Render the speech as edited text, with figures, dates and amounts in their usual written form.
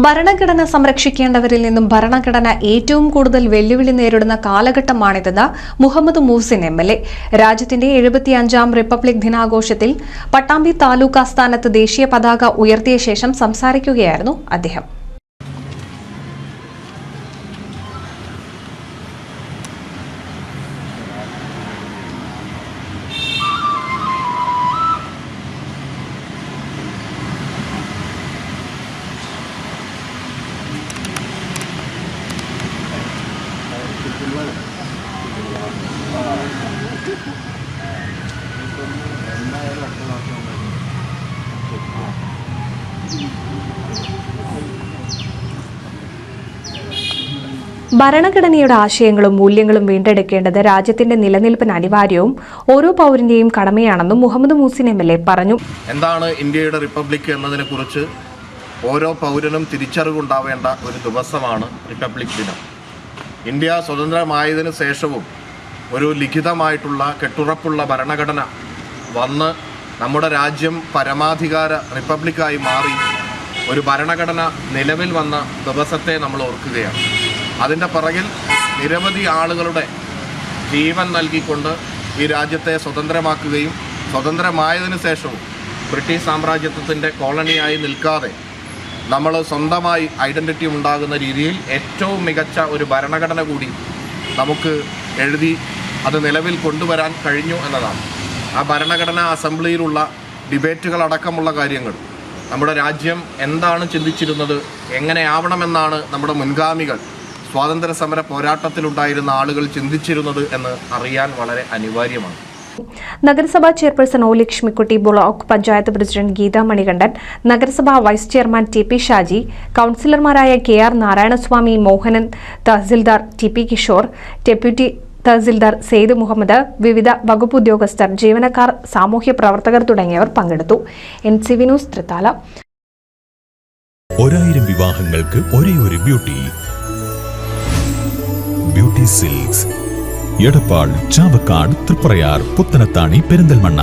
ഭരണഘടന സംരക്ഷിക്കേണ്ടവരിൽ നിന്നും ഭരണഘടന ഏറ്റവും കൂടുതൽ വെല്ലുവിളി നേരിടുന്ന കാലഘട്ടമാണിതെന്ന് മുഹമ്മദ് മൂസിൻ എംഎൽഎ. രാജ്യത്തിന്റെ 75ാം റിപ്പബ്ലിക് ദിനാഘോഷത്തിൽ പട്ടാമ്പി താലൂക്ക് ആസ്ഥാനത്ത് ദേശീയ പതാക ഉയർത്തിയ ശേഷം സംസാരിക്കുകയായിരുന്നു അദ്ദേഹം. ഭരണഘടനയുടെ ആശയങ്ങളും മൂല്യങ്ങളും വീണ്ടെടുക്കേണ്ടത് രാജ്യത്തിന്റെ നിലനിൽപ്പിന് അനിവാര്യവും ഓരോ പൗരന്റെയും കടമയാണെന്നും മുഹമ്മദ് മൂസിൻ എംഎൽഎ പറഞ്ഞു. എന്താണ് ഇന്ത്യയുടെ റിപ്പബ്ലിക് എന്നതിനെക്കുറിച്ച് ഓരോ പൗരനും തിരിച്ചറിവുണ്ടാവേണ്ട ഒരു ദിവസമാണ് റിപ്പബ്ലിക് ദിനം. ഇന്ത്യ സ്വതന്ത്രമായതിനു ശേഷവും ഒരു ലിഖിതമായിട്ടുള്ള കെട്ടുറപ്പുള്ള ഭരണഘടന വന്ന് നമ്മുടെ രാജ്യം പരമാധികാര റിപ്പബ്ലിക്കായി മാറി ഒരു ഭരണഘടന നിലവിൽ വന്ന ദിവസത്തെ നമ്മൾ ഓർക്കുകയാണ്. അതിൻ്റെ പിറകിൽ നിരവധി ആളുകളുടെ ജീവൻ നൽകിക്കൊണ്ട് ഈ രാജ്യത്തെ സ്വതന്ത്രമാക്കുകയും സ്വതന്ത്രമായതിനു ശേഷവും ബ്രിട്ടീഷ് സാമ്രാജ്യത്വത്തിൻ്റെ കോളനിയായി നിൽക്കാതെ നമ്മൾ സ്വന്തമായി ഐഡൻറ്റിറ്റി ഉണ്ടാകുന്ന രീതിയിൽ ഏറ്റവും മികച്ച ഒരു ഭരണഘടന കൂടി നമുക്ക് എഴുതി അത് നിലവിൽ കൊണ്ടുവരാൻ കഴിഞ്ഞു എന്നതാണ്. ആ ഭരണഘടനാ അസംബ്ലിയിലുള്ള ഡിബേറ്റുകളടക്കമുള്ള കാര്യങ്ങൾ നമ്മുടെ രാജ്യം എന്താണ് ചിന്തിച്ചിരുന്നത്, എങ്ങനെയാവണമെന്നാണ് നമ്മുടെ മുൻഗാമികൾ സ്വാതന്ത്ര്യ സമര പോരാട്ടത്തിലുണ്ടായിരുന്ന ആളുകൾ ചിന്തിച്ചിരുന്നത് എന്ന് അറിയാൻ വളരെ അനിവാര്യമാണ്. നഗരസഭാ chairperson O Lakshmikutty, block panchayat president Geetha Manikandan, നഗരസഭാ vice chairman T P Shaji, കൌൺസിലർമാരായ K R Narayanaswamy, Mohanan, tahsildar T P Kishore, deputy tahsildar Sayed Muhammad, വിവിധ വകുപ്പ് ഉദ്യോഗസ്ഥർ, ജീവനക്കാർ, സാമൂഹ്യ പ്രവർത്തകർ തുടങ്ങിയവർ പങ്കെടുത്തു. NCV news, Thrithala. 1000 വിവാഹങ്ങൾക്ക് ഒരേ ഒരു ബ്യൂട്ടി സിൽക്സ്, എടപ്പാൾ, ചാവക്കാട്, തൃപ്രയാർ, പുത്തനത്താണി, പെരിന്തൽമണ്ണ.